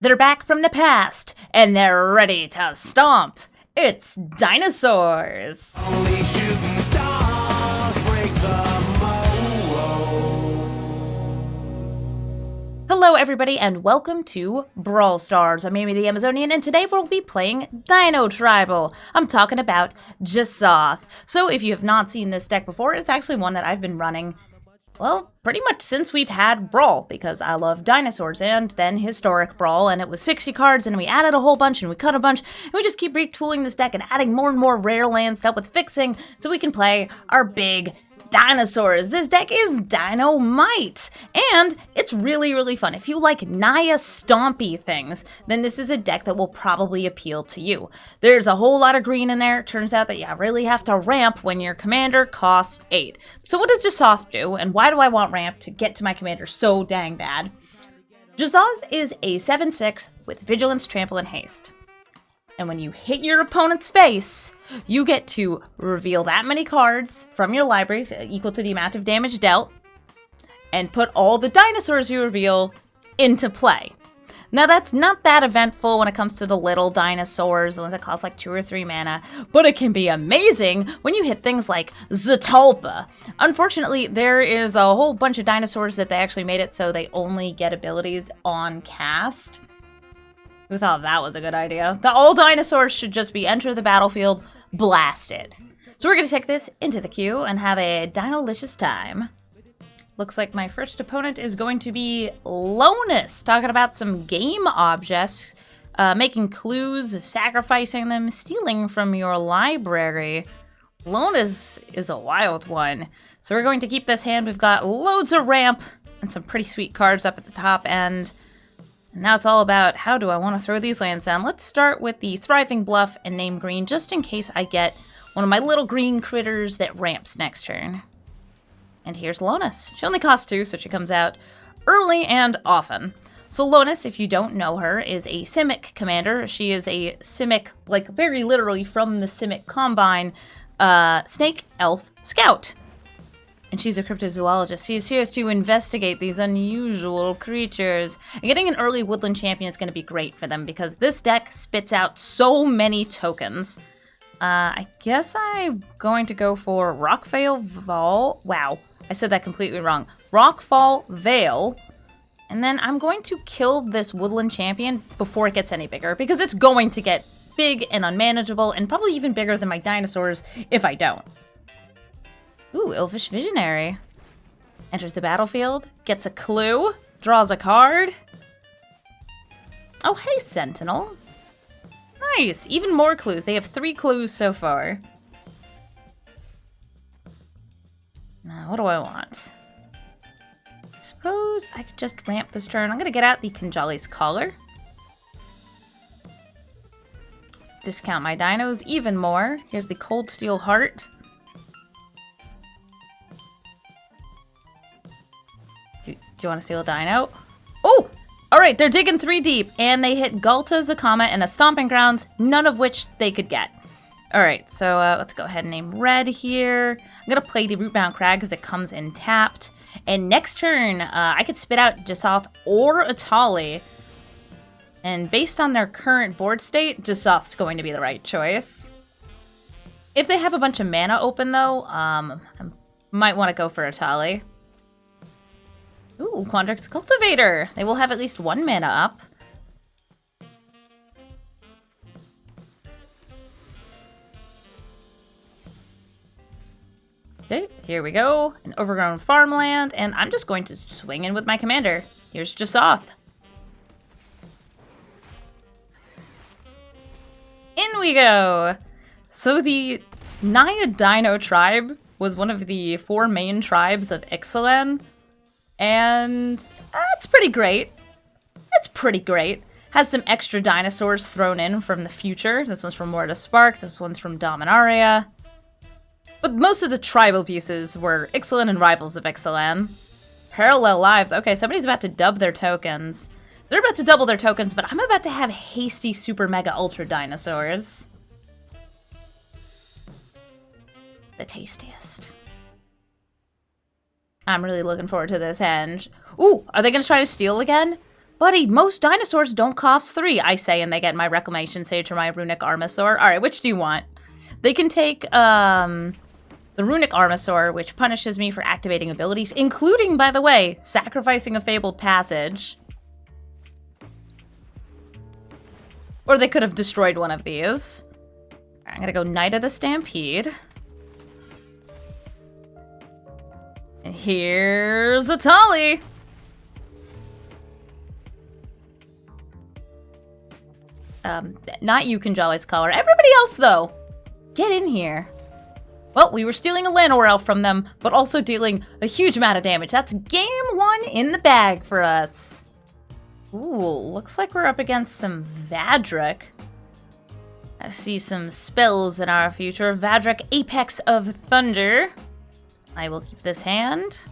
They're back from the past, and they're ready to stomp. It's Dinosaurs! Only shooting stars break the mold. Hello everybody, and welcome to Brawl Stars. I'm Amy the Amazonian, and today we'll be playing Dino Tribal. I'm talking about Gishath. So if you have not seen this deck before, it's actually one that I've been running, well, pretty much since we've had Brawl, because I love dinosaurs, and then historic Brawl, and it was 60 cards, and we added a whole bunch, and we cut a bunch, and we just keep retooling this deck and adding more and more rare lands to help with fixing, so we can play our big dinosaurs. This deck is Dynamite, and it's really, really fun. If you like Naya stompy things, then this is a deck that will probably appeal to you. There's a whole lot of green in there. It turns out that you really have to ramp when your commander costs 8. So what does Gishath do, and why do I want ramp to get to my commander so dang bad? Gishath is a 7/6 with Vigilance, Trample, and Haste. And when you hit your opponent's face, you get to reveal that many cards from your library, equal to the amount of damage dealt, and put all the dinosaurs you reveal into play. Now that's not that eventful when it comes to the little dinosaurs, the ones that cost like 2 or 3 mana, but it can be amazing when you hit things like Zetalpa. Unfortunately, there is a whole bunch of dinosaurs that they actually made it so they only get abilities on cast. Who thought that was a good idea? The all dinosaurs should just be enter the battlefield, blasted. So we're going to take this into the queue and have a dinolicious time. Looks like my first opponent is going to be Lonus, talking about some game objects, making clues, sacrificing them, stealing from your library. Lonus is a wild one. So we're going to keep this hand. We've got loads of ramp and some pretty sweet cards up at the top end. And now it's all about how do I want to throw these lands down. Let's start with the Thriving Bluff and name green, just in case I get one of my little green critters that ramps next turn. And here's Lonus. She only costs 2, so she comes out early and often. So Lonus, if you don't know her, is a Simic commander. She is a Simic, like very literally from the Simic Combine, Snake Elf Scout. And she's a cryptozoologist. She's here to investigate these unusual creatures. And getting an early woodland champion is going to be great for them because this deck spits out so many tokens. I guess I'm going to go for Rockfall Vale. Wow, I said that completely wrong. Rockfall Vale. And then I'm going to kill this woodland champion before it gets any bigger because it's going to get big and unmanageable and probably even bigger than my dinosaurs if I don't. Ooh, Elvish Visionary. Enters the battlefield, gets a clue, draws a card. Oh, hey, Sentinel. Nice, even more clues. They have 3 clues so far. Now, what do I want? I suppose I could just ramp this turn. I'm gonna get out the Kinjalli's Collar. Discount my dinos even more. Here's the Coldsteel Heart. Do you want to steal a dino? Oh! Alright, they're digging 3 deep, and they hit Galta, Zakama, and a Stomping Grounds, none of which they could get. Alright, so let's go ahead and name red here. I'm going to play the Rootbound Crag because it comes in tapped. And next turn, I could spit out Gishath or Atali. And based on their current board state, Gishath's going to be the right choice. If they have a bunch of mana open, though, I might want to go for Atali. Ooh, Quandrix Cultivator! They will have at least 1 mana up. Okay, here we go. An overgrown farmland, and I'm just going to swing in with my commander. Here's Gishath. In we go! So the Naya Dino tribe was one of the 4 main tribes of Ixalan. And it's pretty great. It's pretty great. Has some extra dinosaurs thrown in from the future. This one's from Morta Spark. This one's from Dominaria. But most of the tribal pieces were Ixalan and rivals of Ixalan. Parallel lives. Okay, somebody's about to dub their tokens. They're about to double their tokens, but I'm about to have hasty super mega ultra dinosaurs. The tastiest. I'm really looking forward to this hand. Ooh, are they going to try to steal again? Buddy, most dinosaurs don't cost 3, I say, and they get my Reclamation Sage or my Runic Armasaur. Alright, which do you want? They can take, the Runic Armasaur, which punishes me for activating abilities, including, by the way, sacrificing a Fabled Passage. Or they could have destroyed one of these. I'm gonna go Knight of the Stampede. And here's a Tolly! Not you, Kinjalli's color. Everybody else, though! Get in here. Well, we were stealing a Llanowar Elf from them, but also dealing a huge amount of damage. That's game 1 in the bag for us. Ooh, looks like we're up against some Vadrak. I see some spells in our future. Vadrak, Apex of Thunder. I will keep this hand.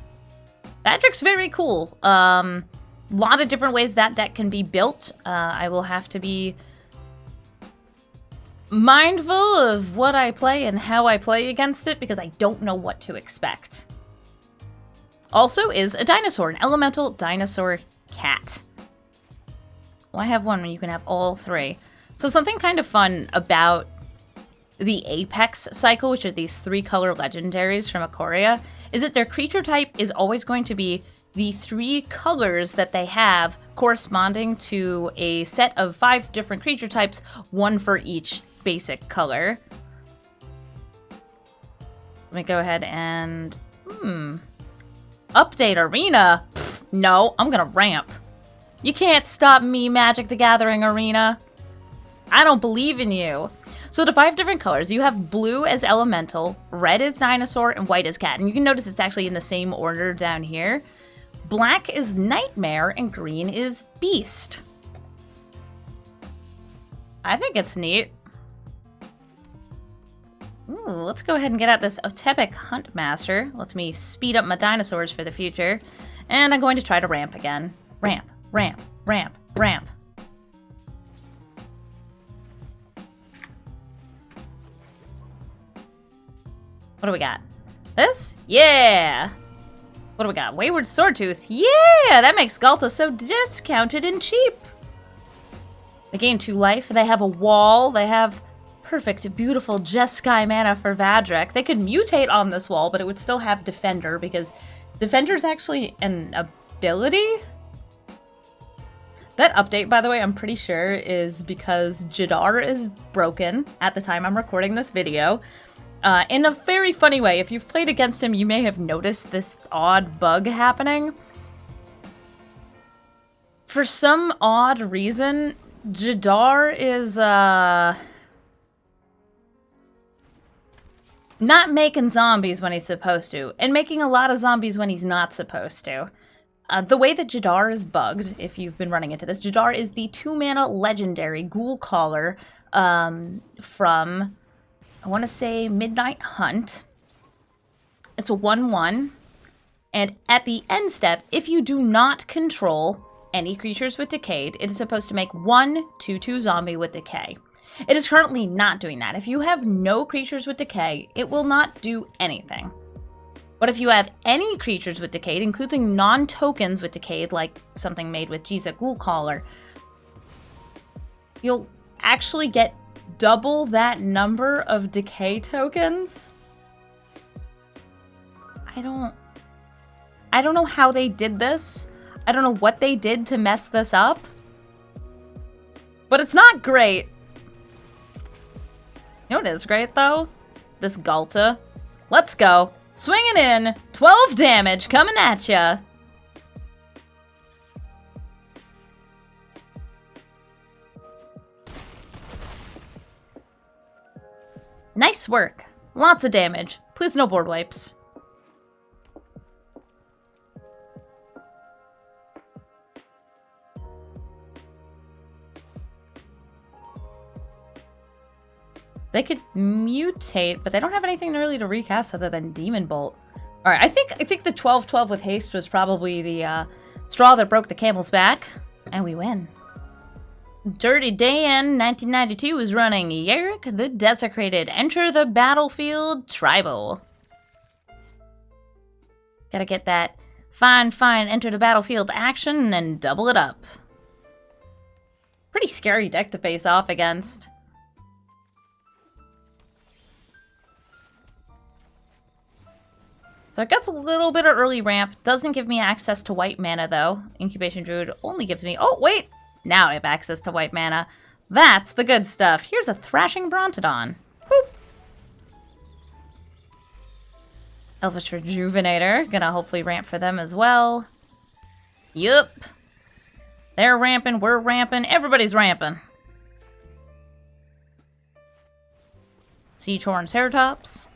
Vadrak's very cool. Lot of different ways that deck can be built. I will have to be mindful of what I play and how I play against it because I don't know what to expect. Also is a dinosaur, an elemental dinosaur cat. Why have one when you can have all 3? So something kind of fun about the Apex cycle, which are these 3-color legendaries from Ikoria, is that their creature type is always going to be the 3 colors that they have corresponding to a set of 5 different creature types, 1 for each basic color. Let me go ahead and... Update Arena? Pfft, no, I'm gonna ramp. You can't stop me, Magic the Gathering Arena. I don't believe in you. So the 5 different colors, you have blue as elemental, red as dinosaur, and white as cat. And you can notice it's actually in the same order down here. Black is nightmare, and green is beast. I think it's neat. Ooh, let's go ahead and get out this Otepec Huntmaster. Lets me speed up my dinosaurs for the future. And I'm going to try to ramp again. Ramp, ramp, ramp, ramp. What do we got? This? Yeah! What do we got? Wayward Swordtooth. Yeah! That makes Galta so discounted and cheap. They gain 2 life. They have a wall. They have perfect, beautiful Jeskai mana for Vadrak. They could mutate on this wall, but it would still have Defender, because Defender is actually an ability? That update, by the way, I'm pretty sure is because Jadar is broken at the time I'm recording this video. In a very funny way. If you've played against him, you may have noticed this odd bug happening. For some odd reason, Jadar is, not making zombies when he's supposed to, and making a lot of zombies when he's not supposed to. The way that Jadar is bugged, if you've been running into this, Jadar is the 2-mana legendary Ghoul Caller from, I want to say, Midnight Hunt. It's a 1/1, and at the end step, if you do not control any creatures with Decayed, it is supposed to make 1 2/2 zombie with Decay. It is currently not doing that. If you have no creatures with Decay, it will not do anything. But if you have any creatures with Decayed, including non-tokens with Decayed, like something made with Gishath Ghoul Caller, you'll actually get double that number of Decay tokens. I don't know how they did this. I don't know what they did to mess this up. But it's not great. You know what is great, though? This Galta. Let's go. Swinging in. 12 damage coming at ya. Nice work. Lots of damage. Please no board wipes. They could mutate, but they don't have anything really to recast other than Demon Bolt. All right, I think the 12/12 with haste was probably the straw that broke the camel's back, and we win. Dirty Dan 1992 is running Yarick the Desecrated. Enter the battlefield tribal. Gotta get that fine enter the battlefield action and then double it up. pretty scary deck to face off against. So it gets a little bit of early ramp. Doesn't give me access to white mana, though. Incubation Druid only gives me... Oh, wait! Now I have access to white mana. That's the good stuff. Here's a Thrashing Brontodon. Boop! Elvish Rejuvenator. Gonna hopefully ramp for them as well. Yup. They're ramping, we're ramping, everybody's ramping. Siege-Horn Ceratops.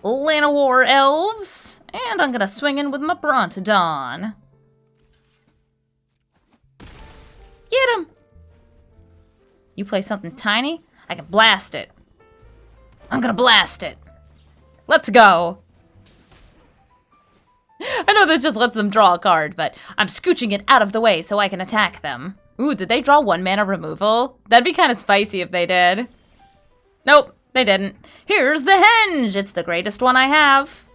Llanowar Elves. And I'm gonna swing in with my Brontodon. Get him! You play something tiny? I can blast it. I'm gonna blast it. Let's go. I know that just lets them draw a card, but I'm scooching it out of the way so I can attack them. Ooh, did they draw 1 mana removal? That'd be kind of spicy if they did. Nope, they didn't. Here's the Henge! It's the greatest one I have.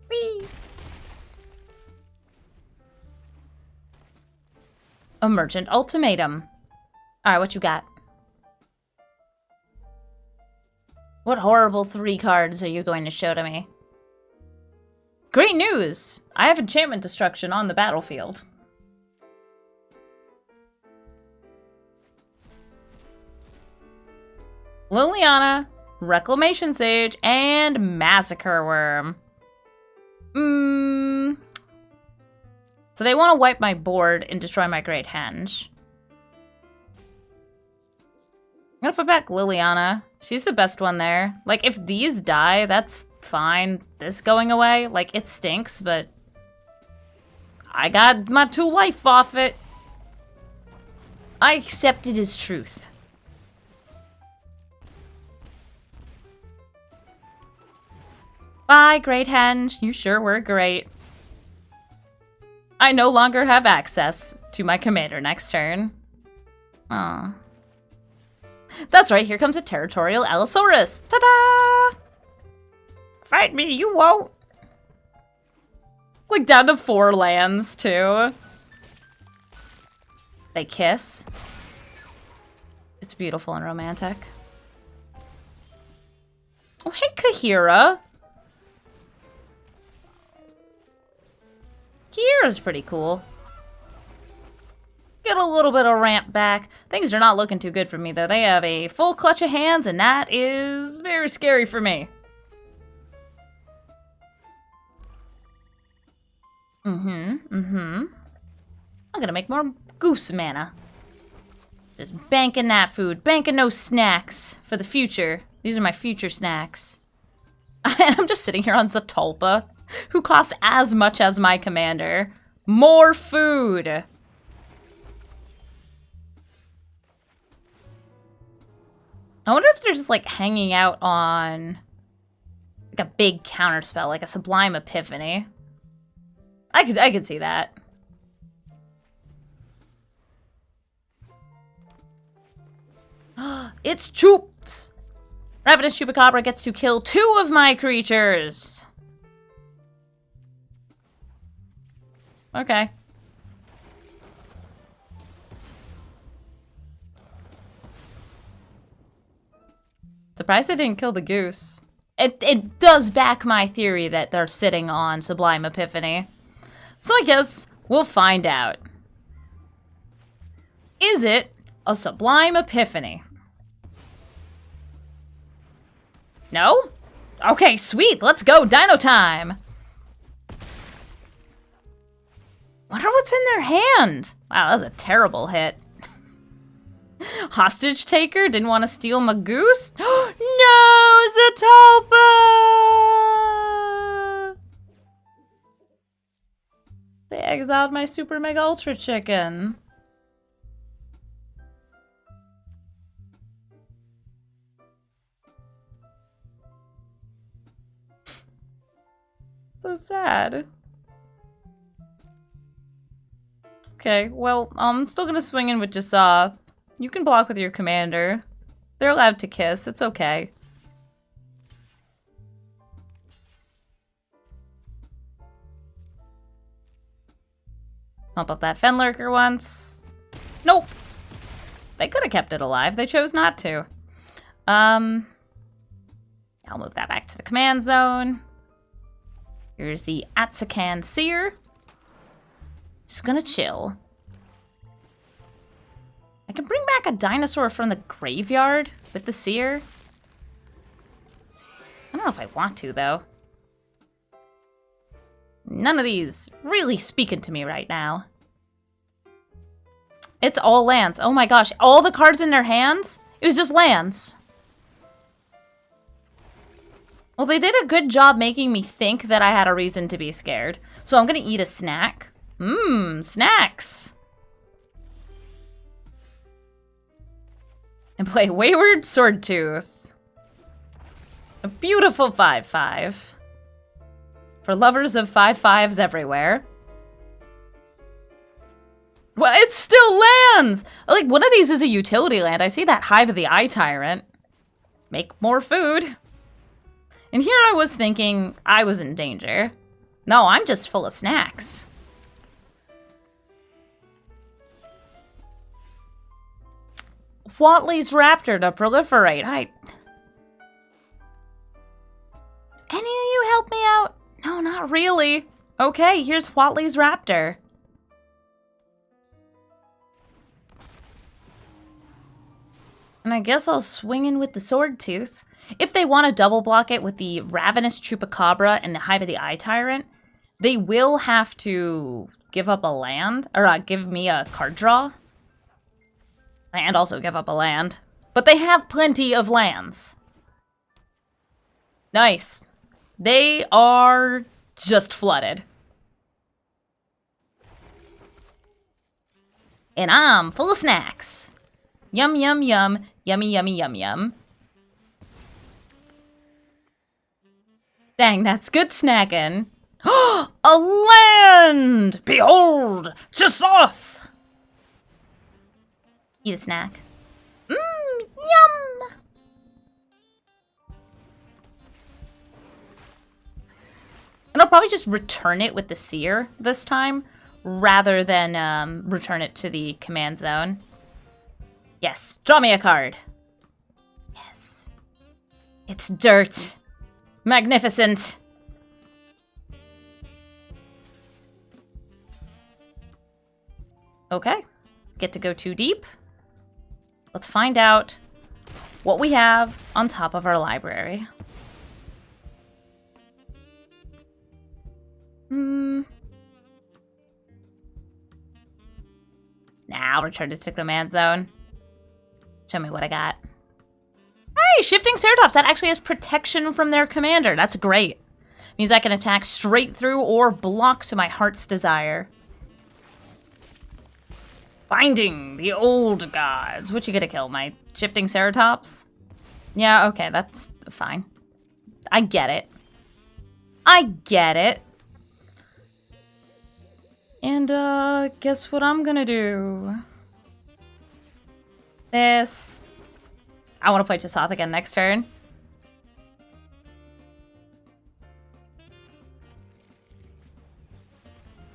Whee! Emergent Ultimatum. Alright, what you got? What horrible 3 cards are you going to show to me? Great news! I have Enchantment Destruction on the battlefield. Liliana, Reclamation Sage, and Massacre Worm. So they want to wipe my board and destroy my Great Henge. I'm gonna put back Liliana. She's the best one there. Like, if these die, that's fine. This going away, like, it stinks, but I got my 2 life off it. I accept it as truth. Bye, Great Henge. You sure were great. I no longer have access to my commander next turn. Aw. That's right, here comes a Territorial Allosaurus! Ta-da! Fight me, you won't! Like, down to 4 lands, too. They kiss. It's beautiful and romantic. Oh, hey, Kahira! Kahira's pretty cool. Get a little bit of ramp back. Things are not looking too good for me, though. They have a full clutch of hands, and that is very scary for me. I'm gonna make more goose mana. Just banking that food. Banking those snacks for the future. These are my future snacks. And I'm just sitting here on Zatulpa, who costs as much as my commander. More food! I wonder if they're just, like, hanging out on, like, a big counterspell, like a Sublime Epiphany. I could see that. It's Choops! Ravenous Chupacabra gets to kill 2 of my creatures! Okay. Surprised they didn't kill the goose. It does back my theory that they're sitting on Sublime Epiphany. So I guess we'll find out. Is it a Sublime Epiphany? No? Okay, sweet. Let's go. Dino time. Wonder what's in their hand. Wow, that was a terrible hit. Hostage taker didn't want to steal my goose. No, Zatulpa! They exiled my Super Mega Ultra Chicken. So sad. Okay, well, I'm still gonna swing in with Gishath. You can block with your commander. They're allowed to kiss, it's okay. Pump up that Fenlurker once. Nope. They could have kept it alive. They chose not to. I'll move that back to the command zone. Here's the Atsakan Seer. Just gonna chill. I can bring back a dinosaur from the graveyard with the Seer. I don't know if I want to, though. None of these really speaking to me right now. It's all lands. Oh my gosh, all the cards in their hands? It was just lands. Well, they did a good job making me think that I had a reason to be scared. So I'm gonna eat a snack. Mmm, snacks. And play Wayward Swordtooth. A beautiful 5/5. For lovers of 5/5s everywhere. Well, it still lands! Like, one of these is a utility land. I see that Hive of the Eye Tyrant. Make more food. And here I was thinking I was in danger. No, I'm just full of snacks. Watley's Raptor to proliferate. Any of you help me out? No, not really. Okay, here's Watley's Raptor. And I guess I'll swing in with the Swordtooth. If they want to double block it with the Ravenous Chupacabra and the Hive of the Eye Tyrant, they will have to give up a land, or give me a card draw. And also give up a land. But they have plenty of lands. Nice. They are just flooded. And I'm full of snacks. Yum, yum, yum. Yummy, yummy, yum, yum. Dang, that's good snacking. A land! Behold, Gishath! Eat a snack. Mmm, yum! And I'll probably just return it with the Seer this time, rather than return it to the command zone. Yes, draw me a card. Yes. It's dirt. Magnificent. Okay, get to go too deep. Let's find out what we have on top of our library. Nah, I'll return it to command zone. Show me what I got. Hey, Shifting Ceratops! That actually has protection from their commander. That's great. Means I can attack straight through or block to my heart's desire. Binding the old gods. What you gonna kill? My Shifting Ceratops? Yeah, okay, that's fine. I get it. I get it. And, guess what I'm gonna do? This. I want to play Gishath again next turn.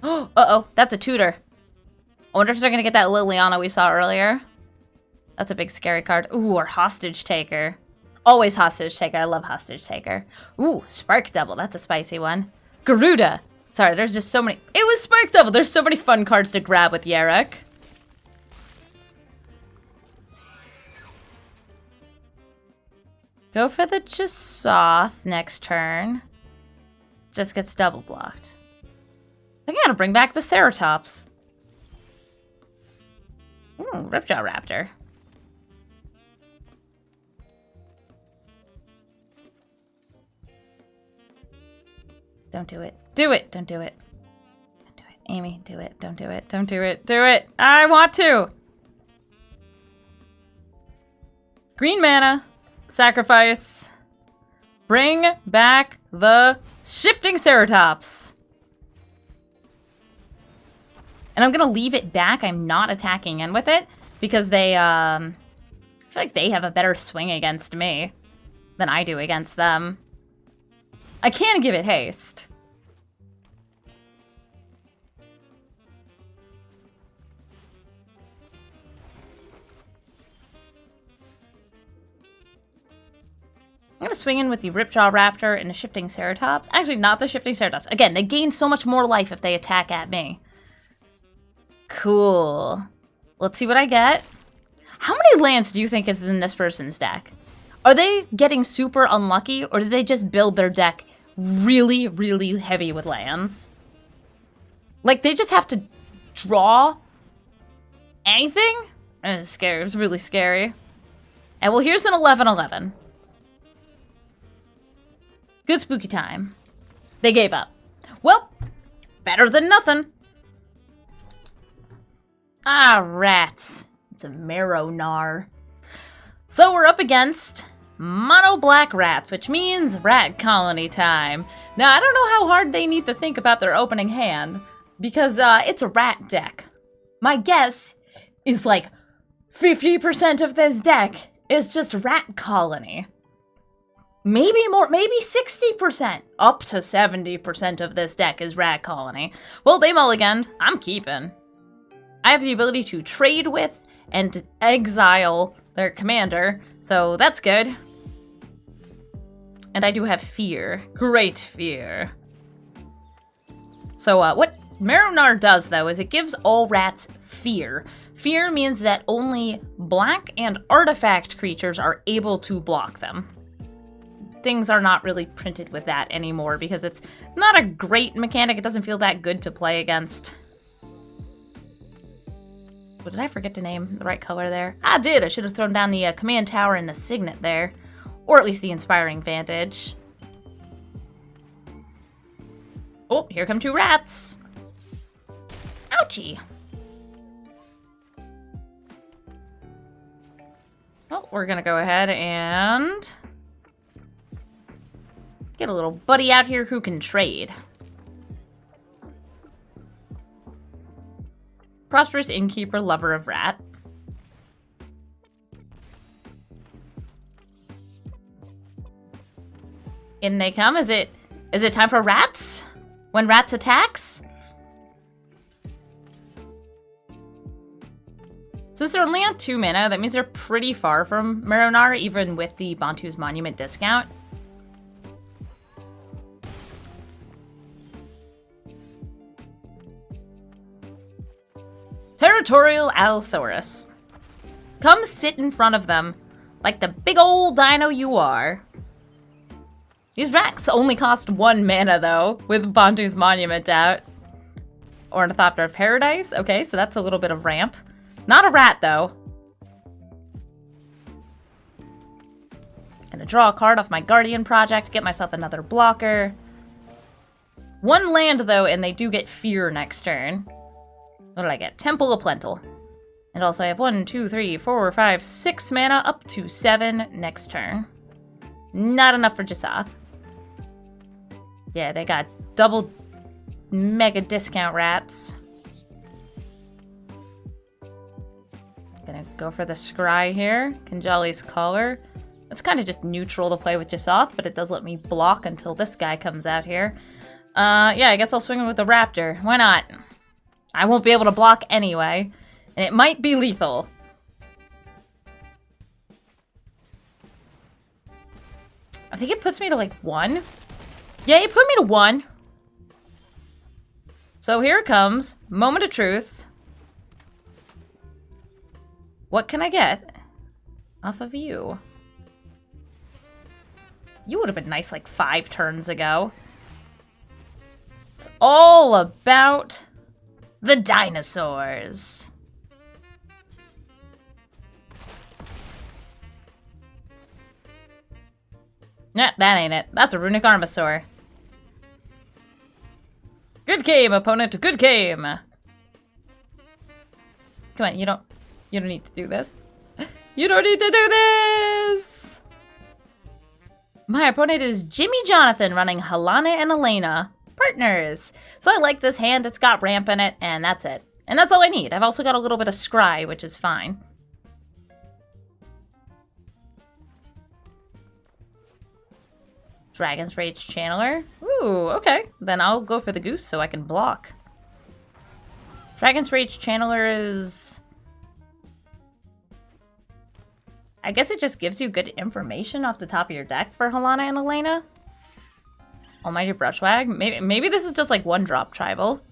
Oh, uh-oh, that's a tutor. I wonder if they're gonna get that Liliana we saw earlier. That's a big scary card. Ooh, or Hostage Taker. Always Hostage Taker. I love Hostage Taker. Ooh, Spark Double. That's a spicy one. Garuda. Sorry, there's just so many. It was Spark Double. There's so many fun cards to grab with Yarok. Go for the Gishath next turn. Just gets double blocked. I think I gotta bring back the Ceratops. Ooh, Ripjaw Raptor. Don't do it. Do it! Don't do it. Don't do it. Amy, do it. Don't do it. Don't do it. Do it! I want to! Green mana. Sacrifice. Bring back the Shifting Ceratops. And I'm gonna leave it back. I'm not attacking in with it because they, I feel like they have a better swing against me than I do against them. I can give it haste. to swing in with the Ripjaw Raptor and the Shifting Ceratops. Actually, not the Shifting Ceratops. Again, they gain so much more life if they attack at me. Cool. Let's see what I get. How many lands do you think is in this person's deck? Are they getting super unlucky, or did they just build their deck really, really heavy with lands? Like, they just have to draw anything? It's scary. It's really scary. And well, here's an 11-11. Good spooky time. They gave up. Well, better than nothing. Ah, rats. It's a Maro-Gnarl. So we're up against Mono Black Rats, which means rat colony time. Now, I don't know how hard they need to think about their opening hand, because it's a rat deck. My guess is like 50% of this deck is just rat colony. Maybe more, maybe 60%. Up to 70% of this deck is rat colony. Well, they mulliganed. I'm keeping. I have the ability to trade with and to exile their commander, so that's good. And I do have fear. Great fear. So what Maro-Gnarl does, though, is it gives all rats fear. Fear means that only black and artifact creatures are able to block them. Things are not really printed with that anymore because it's not a great mechanic. It doesn't feel that good to play against. What, did I forget to name the right color there? I did. I should have thrown down the command tower and the signet there. Or at least the Inspiring Vantage. Oh, here come two rats. Ouchie. Well, we're gonna go ahead and get a little buddy out here who can trade. Prosperous Innkeeper, Lover of Rat. In they come. Is it time for rats? When rats attacks? Since they're only on 2 mana, that means they're pretty far from Maro-Gnarl, even with the Bantu's Monument discount. Territorial Allosaurus. Come sit in front of them like the big old dino you are. These rats only cost 1 mana, though, with Bantu's Monument out. Ornithopter of Paradise. Okay, so that's a little bit of ramp. Not a rat, though. Gonna draw a card off my Guardian project, get myself another blocker. 1 land, though, and they do get Fear next turn. What did I get? Temple of Plental. And also I have 1, 2, 3, 4, 5, 6 mana, up to 7 next turn. Not enough for Gishath. Yeah, they got double mega discount rats. Gonna go for the Scry here. Kinjalli's Collar. It's kind of just neutral to play with Gishath, but it does let me block until this guy comes out here. Yeah, I guess I'll swing with the Raptor. Why not? I won't be able to block anyway, and it might be lethal. I think it puts me to like 1. Yeah, it put me to 1. So here it comes. Moment of truth. What can I get off of you? You would have been nice like 5 turns ago. It's all about the dinosaurs. Nah, that ain't it. That's a Runic Armasaur. Good game, opponent. Good game. Come on, you don't need to do this. You don't need to do this! My opponent is Jimmy Jonathan running Halana and Elena. Partners. So I like this hand. It's got ramp in it, and that's it. And that's all I need. I've also got a little bit of Scry, which is fine. Dragon's Rage Channeler. Ooh, okay. Then I'll go for the Goose so I can block. Dragon's Rage Channeler is... I guess it just gives you good information off the top of your deck for Halana and Elena. Almighty Brushwag. Maybe this is just like one drop tribal.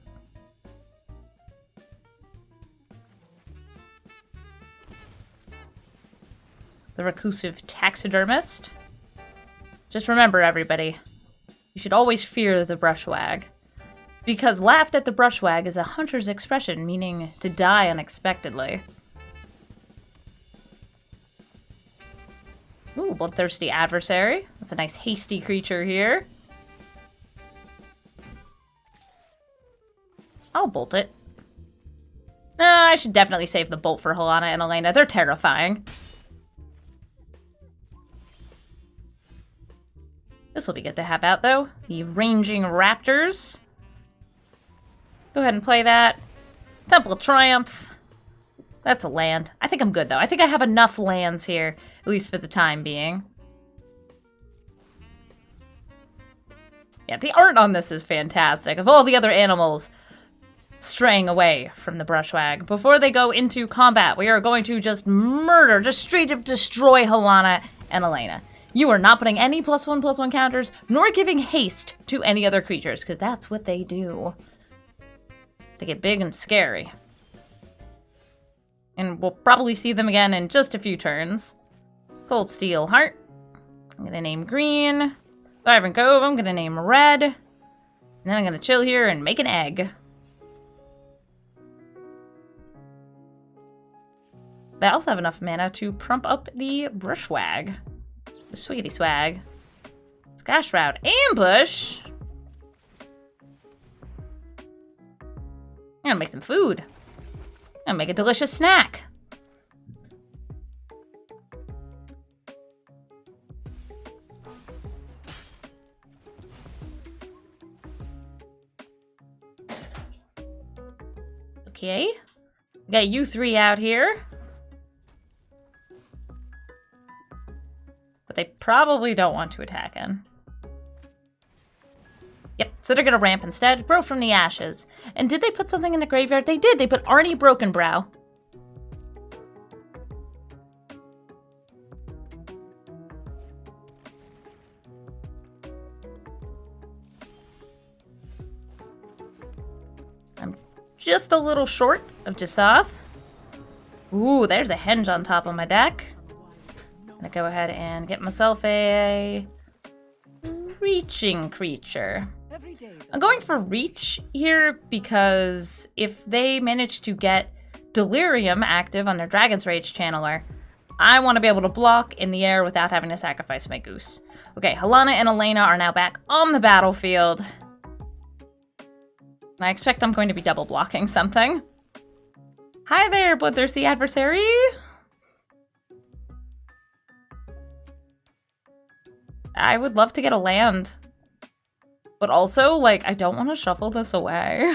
The Reclusive Taxidermist. Just remember, everybody, you should always fear the Brushwag. Because laughed at the Brushwag is a hunter's expression, meaning to die unexpectedly. Ooh, Bloodthirsty Adversary. That's a nice hasty creature here. I'll bolt it. No, I should definitely save the bolt for Halana and Elena. They're terrifying. This will be good to have out, though. The Ranging Raptors. Go ahead and play that. Temple of Triumph. That's a land. I think I'm good, though. I think I have enough lands here, at least for the time being. Yeah, the art on this is fantastic. Of all the other animals straying away from the Brushwag. Before they go into combat, we are going to just murder, just straight up destroy Halana and Elena. You are not putting any +1/+1 counters, nor giving haste to any other creatures, because that's what they do. They get big and scary. And we'll probably see them again in just a few turns. Coldsteel Heart. I'm gonna name green. Vibrant Cove, I'm gonna name red. And then I'm gonna chill here and make an egg. They also have enough mana to prump up the Brushwag. The Sweetie Swag. Sky Shroud. Ambush! I'm gonna make some food. I'm gonna make a delicious snack. Okay. We got you three out here. But they probably don't want to attack in. Yep, so they're gonna ramp instead. Grow from the ashes. And did they put something in the graveyard? They did! They put Arnie Broken Brow. I'm just a little short of Gishath. Ooh, there's a henge on top of my deck. I'm gonna go ahead and get myself a reaching creature. I'm going for reach here because if they manage to get Delirium active on their Dragon's Rage channeler, I want to be able to block in the air without having to sacrifice my goose. Okay, Halana and Elena are now back on the battlefield. I expect I'm going to be double blocking something. Hi there, Bloodthirsty Adversary! I would love to get a land. But also, like, I don't want to shuffle this away.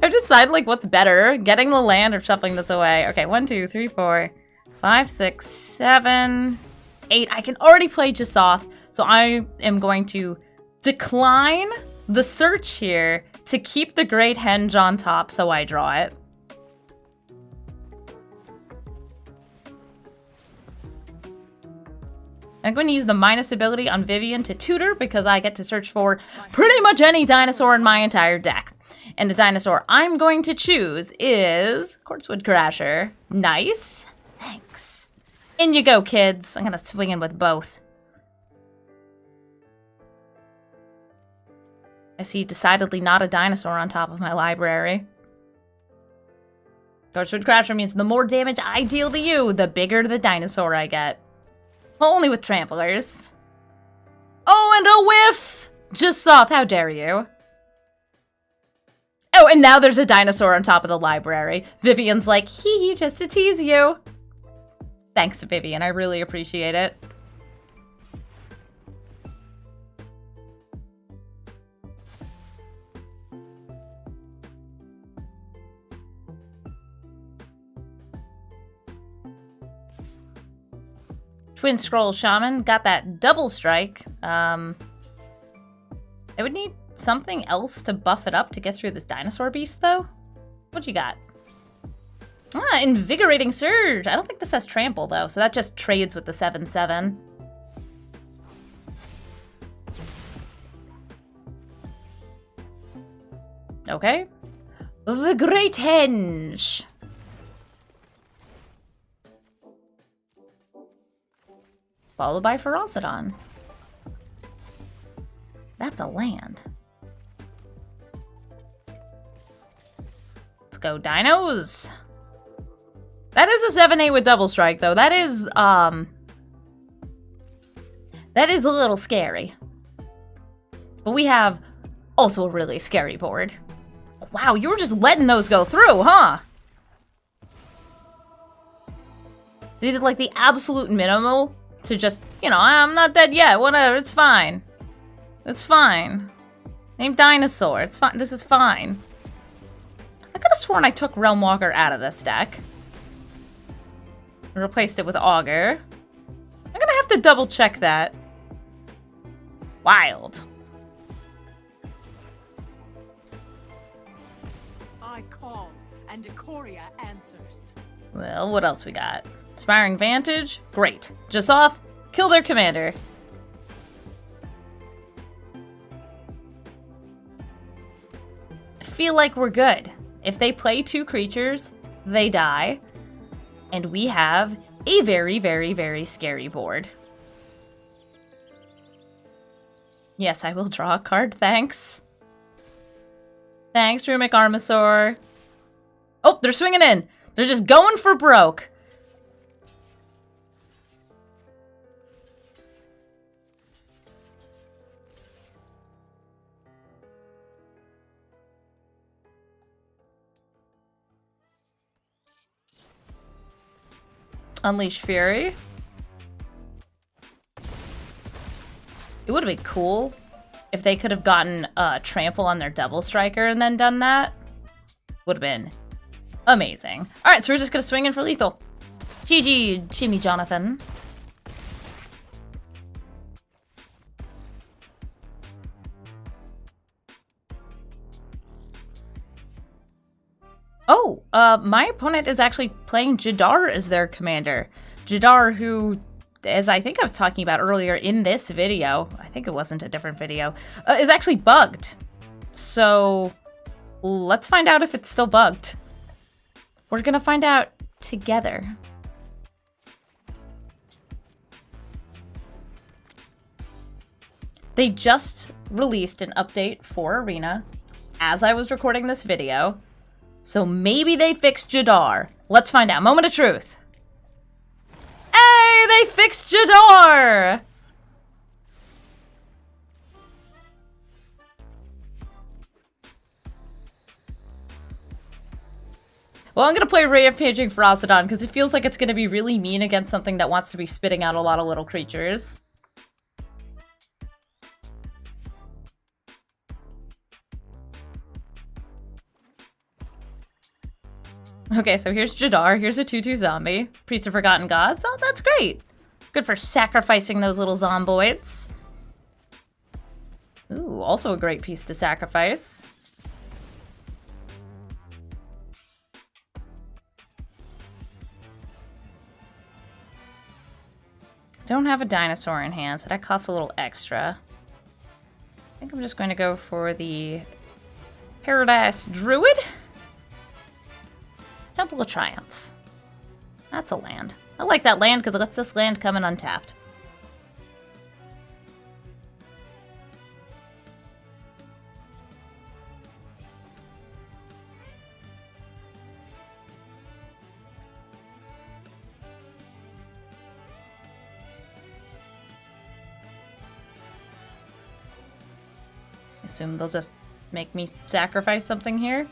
I've decided, like, what's better? Getting the land or shuffling this away? Okay, 1, 2, 3, 4, 5, 6, 7, 8. I can already play Gishath, so I am going to decline the search here to keep the Great Henge on top so I draw it. I'm going to use the minus ability on Vivian to tutor because I get to search for pretty much any dinosaur in my entire deck. And the dinosaur I'm going to choose is Quartzwood Crasher. Nice. Thanks. In you go, kids. I'm going to swing in with both. I see decidedly not a dinosaur on top of my library. Quartzwood Crasher means the more damage I deal to you, the bigger the dinosaur I get. Well, only with tramplers. Oh, and a whiff! Gishath, how dare you? Oh, and now there's a dinosaur on top of the library. Vivian's like, hee hee, just to tease you. Thanks, Vivian, I really appreciate it. Twin Scroll Shaman, got that double strike. I would need something else to buff it up to get through this dinosaur beast, though. What you got? Ah, Invigorating Surge. I don't think this has Trample, though, so that just trades with the 7/7. Okay. The Great Henge. Followed by Ferocidon. That's a land. Let's go dinos. That is a 7/8 with double strike, though. That is a little scary. But we have also a really scary board. Wow, you were just letting those go through, huh? They did like the absolute minimal to just, you know, I'm not dead yet, whatever, it's fine. It's fine. Name Dinosaur, it's fine, this is fine. I could have sworn I took Realm Walker out of this deck. And replaced it with Augur. I'm gonna have to double check that. Wild. I call, and Ikoria answers. Well, what else we got? Inspiring Vantage? Great. Gishath, kill their commander. I feel like we're good. If they play 2 creatures, they die. And we have a very, very, very scary board. Yes, I will draw a card, thanks. Thanks, Runic Armasaur. Oh, they're swinging in. They're just going for broke. Unleash Fury. It would have been cool if they could have gotten Trample on their Double Striker and then done that. Would have been amazing. Alright, so we're just gonna swing in for lethal. GG, Jimmy Jonathan. Oh, my opponent is actually playing Jadar as their commander. Jadar, who, as I think I was talking about earlier in this video, I think it wasn't a different video, is actually bugged. So, let's find out if it's still bugged. We're gonna find out together. They just released an update for Arena as I was recording this video. So maybe they fixed Jadar. Let's find out. Moment of truth. Hey, they fixed Jadar! Well, I'm going to play Rampaging Ferocidon because it feels like it's going to be really mean against something that wants to be spitting out a lot of little creatures. Okay, so here's Jadar. Here's a 2/2 zombie. Priest of Forgotten Gods. Oh, that's great. Good for sacrificing those little zomboids. Ooh, also a great piece to sacrifice. Don't have a dinosaur in hand, so that costs a little extra. I think I'm just going to go for the Paradise Druid. Temple of Triumph. That's a land. I like that land because it lets this land come in untapped. Assume they'll just make me sacrifice something here.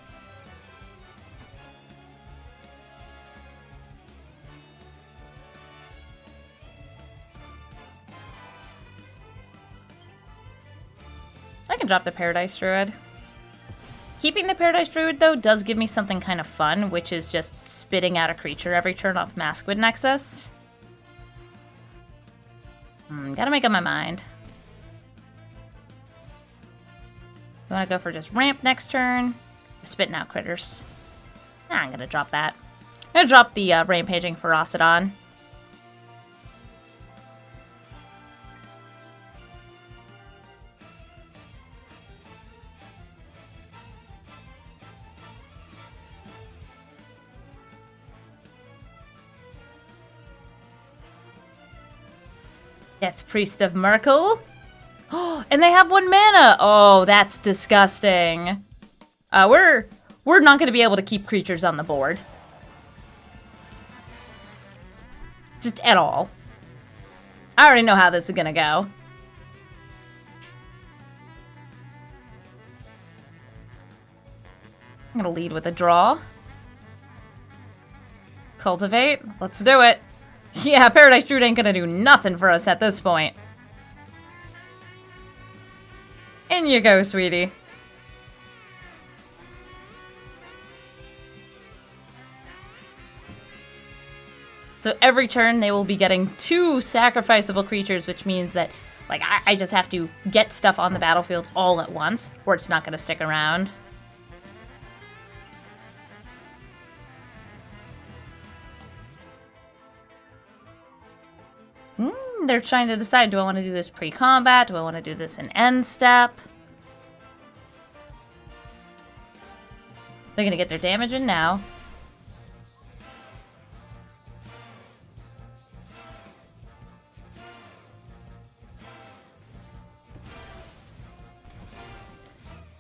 I can drop the Paradise Druid. Keeping the Paradise Druid, though, does give me something kind of fun, which is just spitting out a creature every turn off Maskwood Nexus. Gotta make up my mind. You want to go for just ramp next turn? You're spitting out critters. I'm gonna drop that. I'm gonna drop the Rampaging Ferocidon. Death Priest of Merkel. Oh, and they have 1 mana. Oh, that's disgusting. We're not going to be able to keep creatures on the board. Just at all. I already know how this is going to go. I'm going to lead with a draw. Cultivate. Let's do it. Yeah, Paradise Druid ain't gonna do nothing for us at this point. In you go, sweetie. So every turn they will be getting 2 sacrificable creatures, which means that, like, I just have to get stuff on the battlefield all at once, or it's not gonna stick around. They're trying to decide, do I want to do this pre-combat? Do I want to do this in end step? They're going to get their damage in now.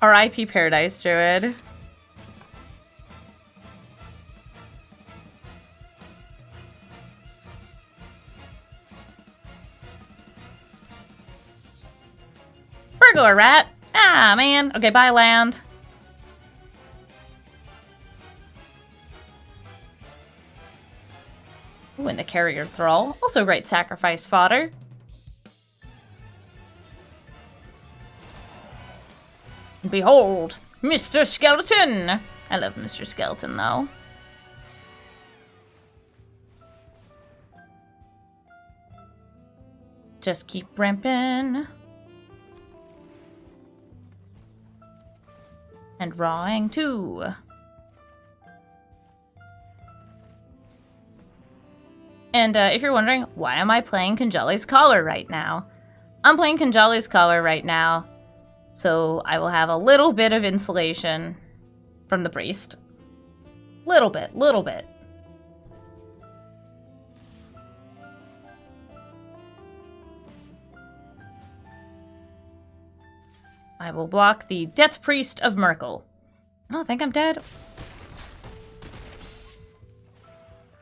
R.I.P. Paradise Druid. Burglar rat! Ah, man. Okay, bye, land. Ooh, and the Carrier Thrall. Also great sacrifice fodder. Behold, Mr. Skeleton! I love Mr. Skeleton, though. Just keep ramping. And rawing too. And if you're wondering, why am I playing Kinjalli's Collar right now? I'm playing Kinjalli's Collar right now, so I will have a little bit of insulation from the priest. Little bit. I will block the Death Priest of Merkel. I don't think I'm dead.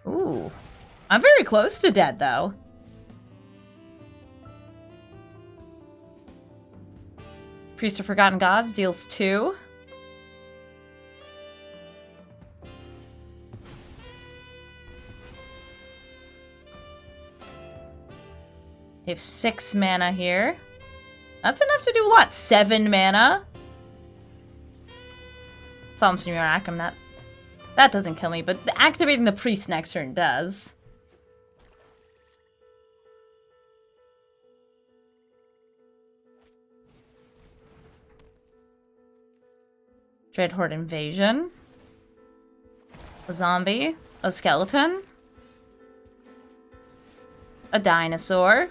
Ooh. I'm very close to dead, though. Priest of Forgotten Gods deals 2. They have 6 mana here. That's enough to do a lot. 7 mana. Solemn Simulacrum, that doesn't kill me, but activating the priest next turn does. Dreadhorde Invasion. A zombie. A skeleton. A dinosaur.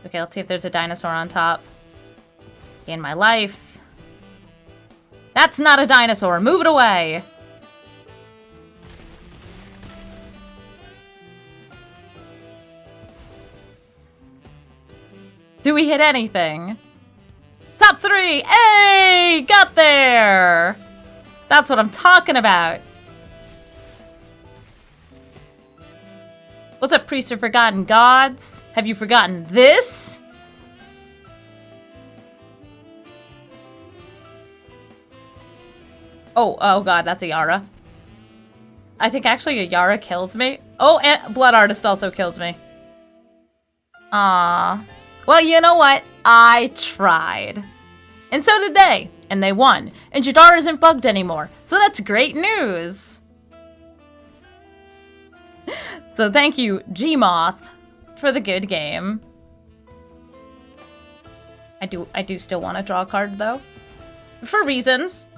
Okay, let's see if there's a dinosaur on top. In my life. That's not a dinosaur. Move it away. Do we hit anything? Top 3! Hey! Got there! That's what I'm talking about. What's up, Priest of Forgotten Gods? Have you forgotten this? Oh god, that's a Yara. I think actually a Yara kills me. Oh, and Blood Artist also kills me. Ah. Well, you know what? I tried. And so did they. And they won. And Jadar isn't bugged anymore. So that's great news. So thank you, Gmoth, for the good game. I do still want to draw a card, though. for reasons.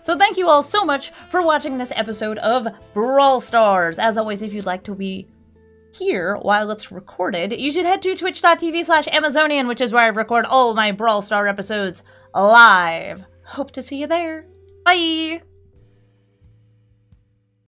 So thank you all so much for watching this episode of Brawl Stars. As always, if you'd like to be here while it's recorded, you should head to twitch.tv/Amazonian, which is where I record all my Brawl Star episodes live. Hope to see you there. Bye!